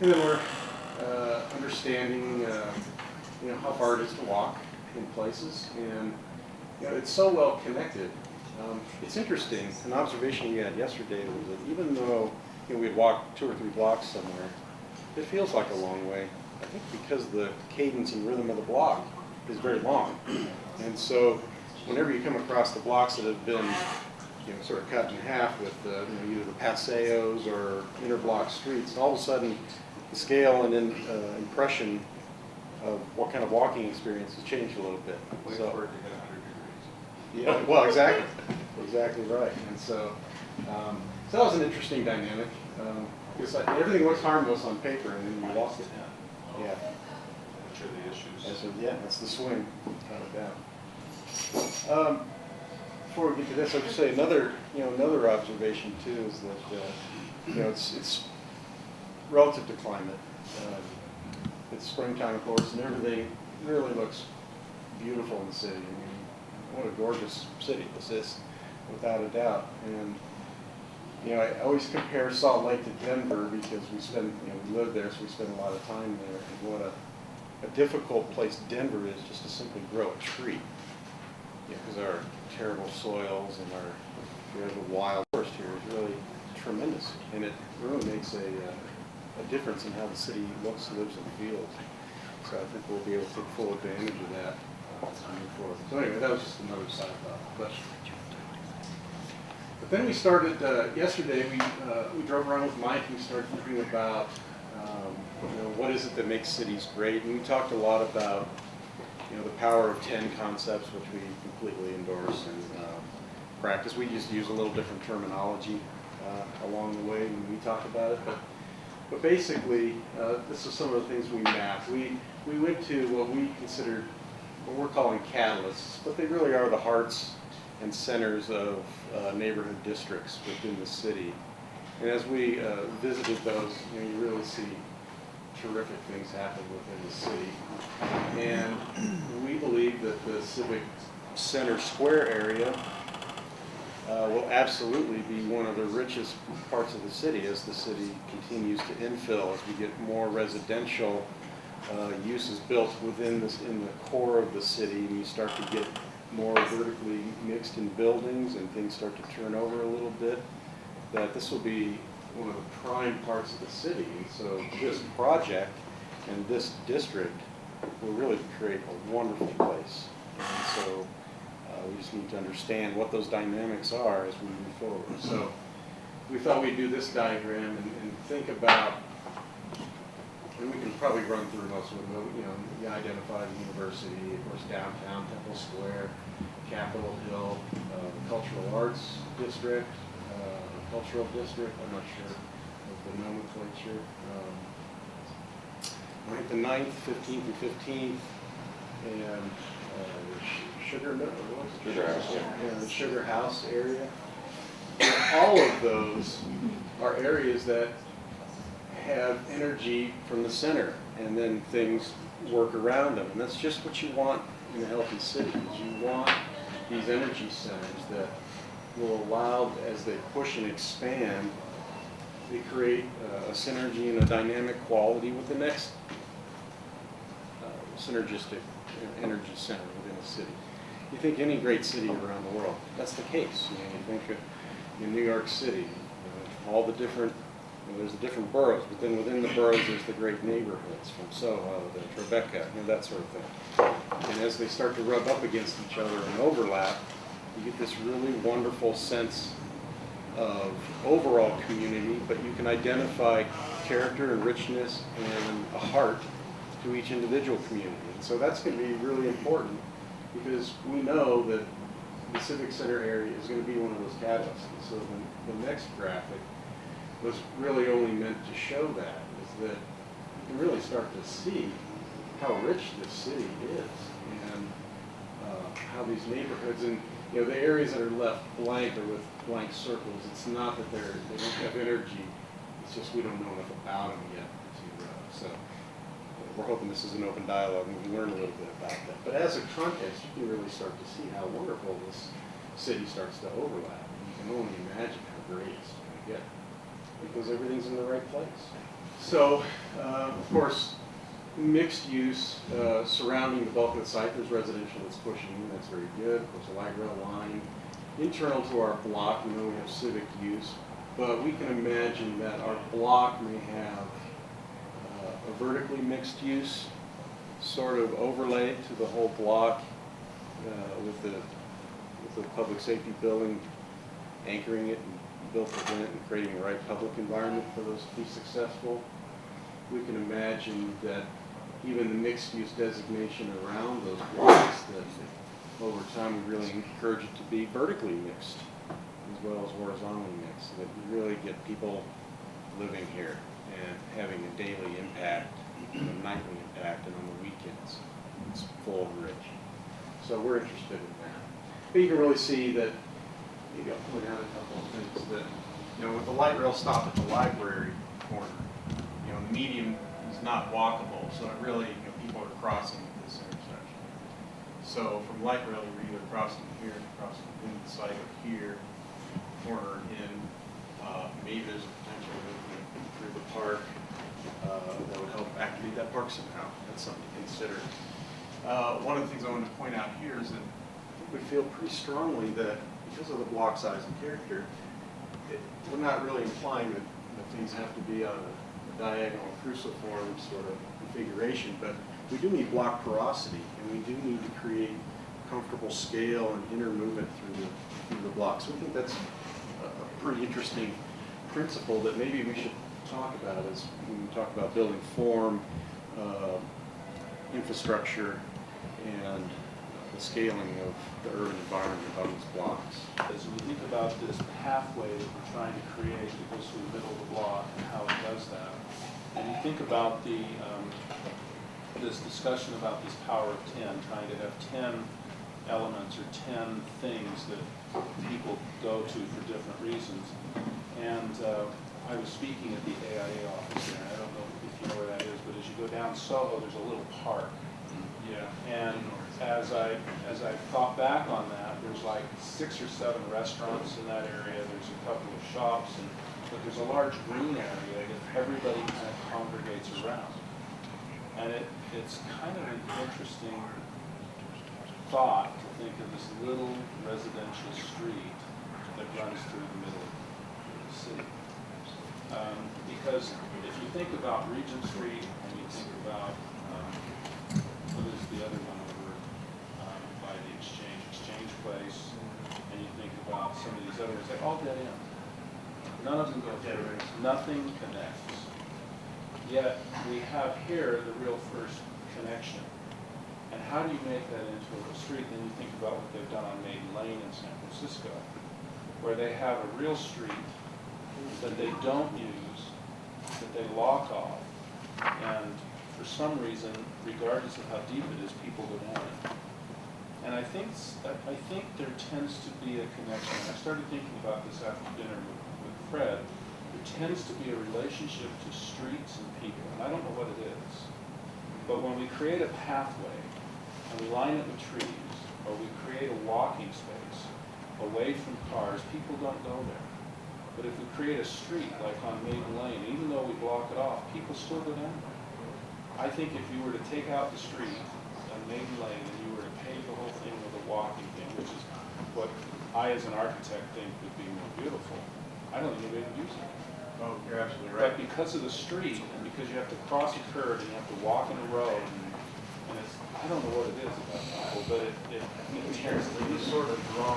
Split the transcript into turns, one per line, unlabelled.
And then we're understanding how far it is to walk in places, and it's so well connected. It's interesting. An observation we had yesterday was that even though we'd walk 2 or 3 blocks somewhere, it feels like a long way. I think because the cadence and rhythm of the block is very long, and so whenever you come across the blocks that have been sort of cut in half with either the paseos or interblock streets, all of a sudden the scale and impression of what kind of walking experience has changed a little bit.
Wait
So,
for it to hit 100 degrees.
yeah, well, exactly right. And so, so that was an interesting dynamic. Because everything looks harmless on paper, and then you walk it. Yeah.
Which are the issues?
That's the swing, without a doubt. Before we get to this, I'll just say another observation too is that it's relative to climate. It's springtime, of course, and everything really looks beautiful in the city. I mean, what a gorgeous city this is, without a doubt. And I always compare Salt Lake to Denver because we live there, so we spend a lot of time there. And what a difficult place Denver is just to simply grow a tree. Because our terrible soils and the wild forest here is really tremendous, and it really makes a difference in how the city looks, lives, and feels. So I think we'll be able to take full advantage of that as we move forward. So anyway, that was just another side thought. But then we started yesterday. We drove around with Mike and we started thinking about what is it that makes cities great, and we talked a lot about the power of 10 concepts, which we completely endorse and practice. We just use a little different terminology along the way when we talk about it, but basically, this is some of the things we mapped. We went to what we considered, what we're calling catalysts, but they really are the hearts and centers of neighborhood districts within the city. And as we visited those, you really see terrific things happen within the city. And we believe that the Civic Center Square area will absolutely be one of the richest parts of the city as the city continues to infill, as we get more residential uses built in the core of the city, and you start to get more vertically mixed in buildings and things start to turn over a little bit, that this will be one of the prime parts of the city. And so this project and this district will really create a wonderful place. And so we just need to understand what those dynamics are as we move forward. So we thought we'd do this diagram and think about, and we can probably run through most of them, you identify the university, of course, downtown, Temple Square, Capitol Hill, the Cultural Arts District, Cultural District, I'm not sure of the nomenclature. Right, the 9th, 15th, and 15th, and the Sugar House area. And all of those are areas that have energy from the center, and then things work around them. And that's just what you want in a healthy city. Is you want these energy centers that will allow, as they push and expand, they create a synergy and a dynamic quality with the next synergistic energy center within a city. You think any great city around the world, that's the case. You think in New York City, all the different, there's the different boroughs, but then within the boroughs there's the great neighborhoods from Soho to Tribeca, that sort of thing. And as they start to rub up against each other and overlap, you get this really wonderful sense of overall community, but you can identify character and richness and a heart to each individual community. And so that's going to be really important because we know that the Civic Center area is going to be one of those catalysts. And so the next graphic was really only meant to show that, is that you can really start to see how rich this city is and how these neighborhoods and the areas that are left blank or with blank circles, it's not that they don't have energy, it's just we don't know enough about them yet. So we're hoping this is an open dialogue and we can learn a little bit about that. But as a context, you can really start to see how wonderful this city starts to overlap. You can only imagine how great it's going to get because everything's in the right place. So, of course, mixed use surrounding the bulk of the site. There's residential that's pushing in, that's very good. Of course, a light rail line. Internal to our block, we have civic use, but we can imagine that our block may have a vertically mixed use sort of overlay to the whole block with the public safety building anchoring it and built within it and creating the right public environment for those to be successful. We can imagine that even the mixed-use designation around those blocks, that over time we really encourage it to be vertically mixed as well as horizontally mixed, so that you really get people living here and having a daily impact, a nightly impact, and on the weekends it's full and rich. So we're interested in that. But you can really see that, maybe I'll point out a couple of things that, with the light rail stop at the library corner, the median is not walkable, so it really, people are crossing at this intersection. So from light rail, you're either crossing here, crossing in the site, or here, corner in. Maybe there's a potential movement through the park that would help activate that park somehow. That's something to consider. One of the things I want to point out here is that I think we feel pretty strongly that because of the block size and character, we're not really implying that things have to be on a diagonal cruciform sort of configuration, but we do need block porosity, and we do need to create comfortable scale and inner movement through the blocks. So we think that's a pretty interesting principle that maybe we should talk about as when we talk about building form, infrastructure, and the scaling of the urban environment of these blocks.
As we think about this pathway that we're trying to create that goes through the middle of the block and how it does that, and you think about this discussion about this power of 10, trying to have 10 elements or 10 things that people go to for different reasons. And I was speaking at the AIA office here, and I don't know if you know where that is, but as you go down Soho, there's a little park.
Yeah.
And as I thought back on that, there's like 6 or 7 restaurants in that area. There's a couple of shops, but there's a large green area that everybody kind of congregates around. And it's kind of an interesting thought to think of this little residential street that runs through the middle of the city. Because if you think about Regent Street and you think about what is the other one over by the Exchange Place, and you think about some of these others, they're all dead end. None of them go through. Nothing connects. Yet we have here the real first connection. And how do you make that into a street? Then you think about what they've done on Maiden Lane in San Francisco, where they have a real street that they don't use, that they lock off, and for some reason, regardless of how deep it is, people go down it. And I think there tends to be a connection. I started thinking about this after dinner with Fred. There tends to be a relationship to streets and people, and I don't know what it is. But when we create a pathway, and we line it with trees, or we create a walking space away from cars, people don't go there. But if we create a street like on Maiden Lane, even though we block it off, people still go down there. I think if you were to take out the street on Maiden Lane and you were to pave the whole thing with a walking thing, which is what I as an architect think would be more beautiful, I don't think anybody would use it.
Oh, you're absolutely right.
But because of the street, and because you have to cross a curb and you have to walk in a road, and it's, I don't know what it is about people, but it
Sort of draw